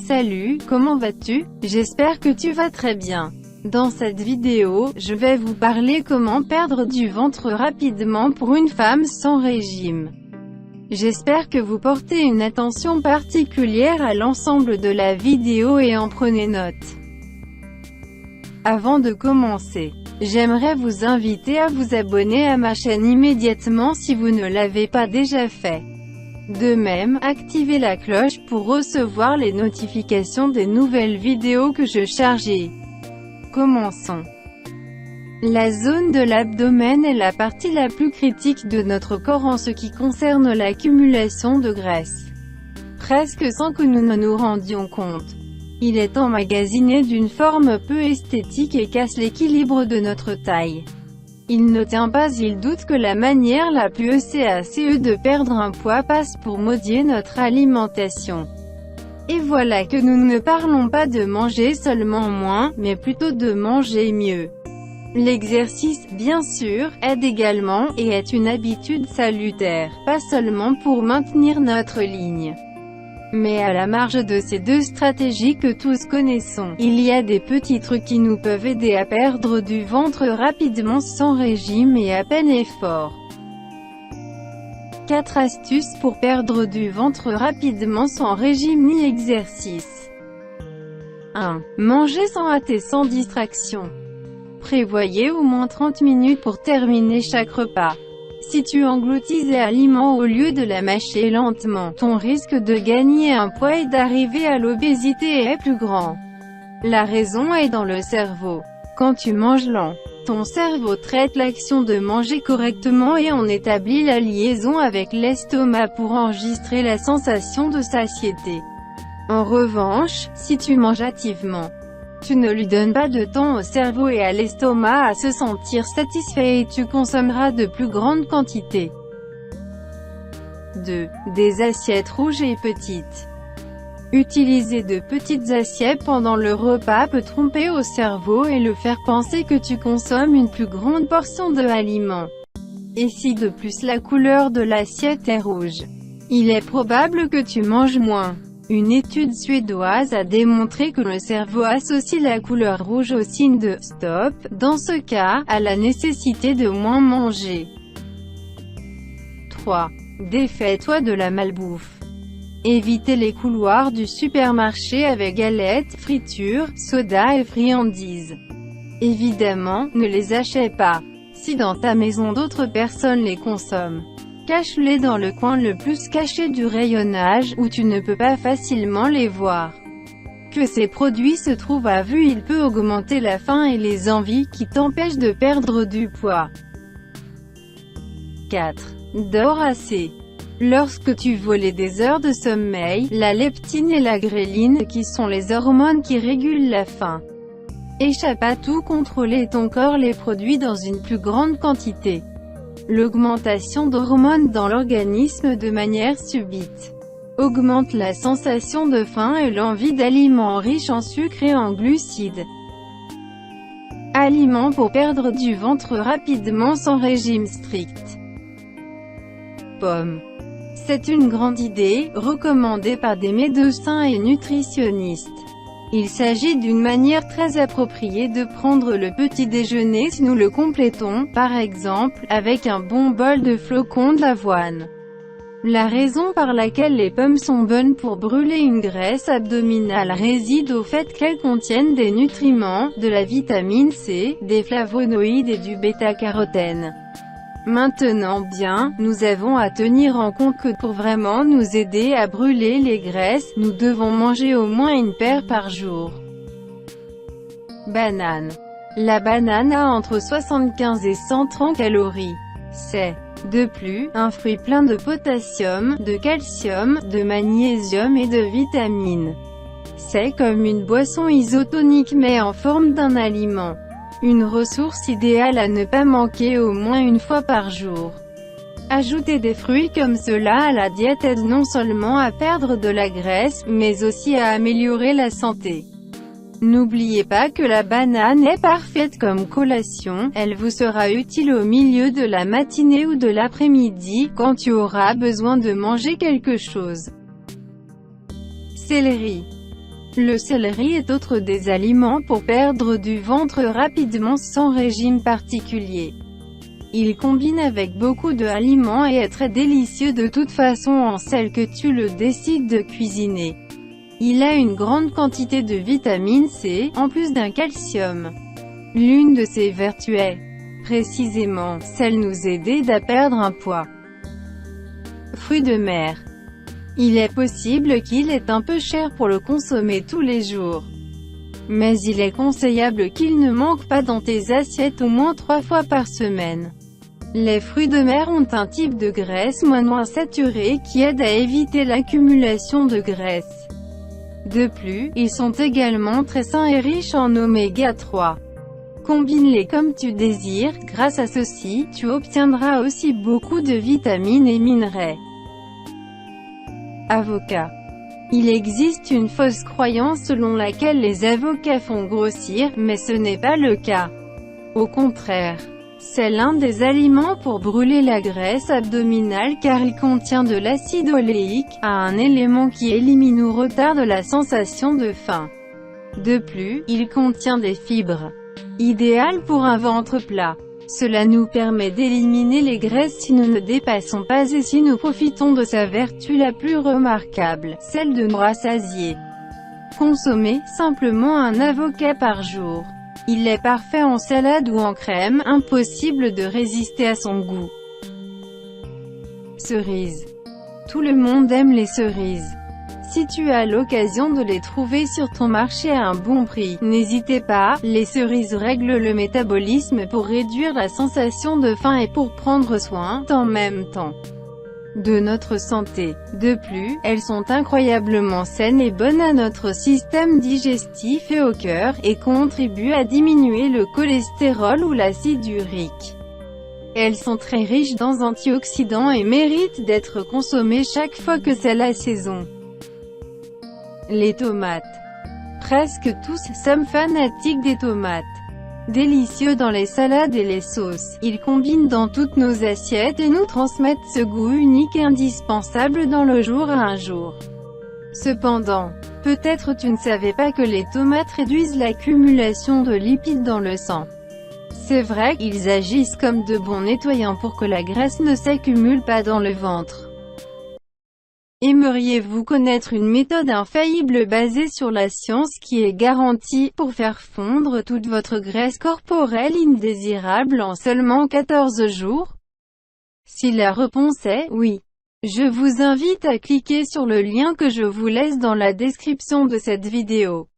Salut, comment vas-tu? J'espère que tu vas très bien. Dans cette vidéo, je vais vous parler comment perdre du ventre rapidement pour une femme sans régime. J'espère que vous portez une attention particulière à l'ensemble de la vidéo et en prenez note. Avant de commencer, j'aimerais vous inviter à vous abonner à ma chaîne immédiatement si vous ne l'avez pas déjà fait. De même, activez la cloche pour recevoir les notifications des nouvelles vidéos que je charge. Commençons. La zone de l'abdomen est la partie la plus critique de notre corps en ce qui concerne l'accumulation de graisse. Presque sans que nous ne nous rendions compte. Il est emmagasiné d'une forme peu esthétique et casse l'équilibre de notre taille. Il ne tient pas, il doute que la manière la plus SACE de perdre un poids passe pour modifier notre alimentation. Et voilà que nous ne parlons pas de manger seulement moins, mais plutôt de manger mieux. L'exercice, bien sûr, aide également, et est une habitude salutaire, pas seulement pour maintenir notre ligne. Mais à la marge de ces deux stratégies que tous connaissons, il y a des petits trucs qui nous peuvent aider à perdre du ventre rapidement sans régime et à peine effort. 4 astuces pour perdre du ventre rapidement sans régime ni exercice. 1. Manger sans hâte sans distraction. Prévoyez au moins 30 minutes pour terminer chaque repas. Si tu engloutis ces aliments au lieu de la mâcher lentement, ton risque de gagner un poids et d'arriver à l'obésité est plus grand. La raison est dans le cerveau. Quand tu manges lent, ton cerveau traite l'action de manger correctement et en établit la liaison avec l'estomac pour enregistrer la sensation de satiété. En revanche, si tu manges hâtivement, tu ne lui donnes pas de temps au cerveau et à l'estomac à se sentir satisfait et tu consommeras de plus grandes quantités. 2. Des assiettes rouges et petites. Utiliser de petites assiettes pendant le repas peut tromper au cerveau et le faire penser que tu consommes une plus grande portion de aliments. Et si de plus la couleur de l'assiette est rouge, il est probable que tu manges moins. Une étude suédoise a démontré que le cerveau associe la couleur rouge au signe de « stop », dans ce cas, à la nécessité de moins manger. 3. Défais-toi de la malbouffe. Évitez les couloirs du supermarché avec galettes, fritures, sodas et friandises. Évidemment, ne les achète pas. Si dans ta maison d'autres personnes les consomment, cache-les dans le coin le plus caché du rayonnage, où tu ne peux pas facilement les voir. Que ces produits se trouvent à vue, il peut augmenter la faim et les envies qui t'empêchent de perdre du poids. 4. Dors assez. Lorsque tu voles des heures de sommeil, la leptine et la gréline, qui sont les hormones qui régulent la faim, échappent à tout contrôle et ton corps les produit dans une plus grande quantité. L'augmentation d'hormones dans l'organisme de manière subite augmente la sensation de faim et l'envie d'aliments riches en sucre et en glucides. Aliments pour perdre du ventre rapidement sans régime strict. Pommes. C'est une grande idée, recommandée par des médecins et nutritionnistes. Il s'agit d'une manière très appropriée de prendre le petit déjeuner si nous le complétons, par exemple, avec un bon bol de flocons d'avoine. La raison par laquelle les pommes sont bonnes pour brûler une graisse abdominale réside au fait qu'elles contiennent des nutriments, de la vitamine C, des flavonoïdes et du bêta-carotène. Maintenant bien, nous avons à tenir en compte que pour vraiment nous aider à brûler les graisses, nous devons manger au moins une paire par jour. Banane. La banane a entre 75 et 130 calories. C'est, de plus, un fruit plein de potassium, de calcium, de magnésium et de vitamines. C'est comme une boisson isotonique mais en forme d'un aliment. Une ressource idéale à ne pas manquer au moins une fois par jour. Ajouter des fruits comme cela à la diète aide non seulement à perdre de la graisse, mais aussi à améliorer la santé. N'oubliez pas que la banane est parfaite comme collation, elle vous sera utile au milieu de la matinée ou de l'après-midi, quand tu auras besoin de manger quelque chose. Céleri. Le céleri est autre des aliments pour perdre du ventre rapidement sans régime particulier. Il combine avec beaucoup d'aliments et est très délicieux de toute façon en celle que tu le décides de cuisiner. Il a une grande quantité de vitamine C, en plus d'un calcium. L'une de ses vertus est, précisément, celle nous aider à perdre un poids. Fruits de mer. Il est possible qu'il est un peu cher pour le consommer tous les jours. Mais il est conseillable qu'il ne manque pas dans tes assiettes au moins 3 fois par semaine. Les fruits de mer ont un type de graisse moins saturée qui aide à éviter l'accumulation de graisse. De plus, ils sont également très sains et riches en oméga 3. Combine-les comme tu désires, grâce à ceci, tu obtiendras aussi beaucoup de vitamines et minerais. Avocat. Il existe une fausse croyance selon laquelle les avocats font grossir, mais ce n'est pas le cas. Au contraire, c'est l'un des aliments pour brûler la graisse abdominale car il contient de l'acide oléique, un élément qui élimine ou retarde la sensation de faim. De plus, il contient des fibres, idéales pour un ventre plat. Cela nous permet d'éliminer les graisses si nous ne dépassons pas et si nous profitons de sa vertu la plus remarquable, celle de nous rassasier. Consommez simplement un avocat par jour. Il est parfait en salade ou en crème, impossible de résister à son goût. Cerises. Tout le monde aime les cerises. Si tu as l'occasion de les trouver sur ton marché à un bon prix, n'hésitez pas, les cerises règlent le métabolisme pour réduire la sensation de faim et pour prendre soin, en même temps, de notre santé. De plus, elles sont incroyablement saines et bonnes à notre système digestif et au cœur, et contribuent à diminuer le cholestérol ou l'acide urique. Elles sont très riches dans antioxydants et méritent d'être consommées chaque fois que c'est la saison. Les tomates. Presque tous sommes fanatiques des tomates. Délicieux dans les salades et les sauces, ils combinent dans toutes nos assiettes et nous transmettent ce goût unique et indispensable dans le jour à un jour. Cependant, peut-être tu ne savais pas que les tomates réduisent l'accumulation de lipides dans le sang. C'est vrai, ils agissent comme de bons nettoyants pour que la graisse ne s'accumule pas dans le ventre. Aimeriez-vous connaître une méthode infaillible basée sur la science qui est garantie pour faire fondre toute votre graisse corporelle indésirable en seulement 14 jours? Si la réponse est oui, je vous invite à cliquer sur le lien que je vous laisse dans la description de cette vidéo.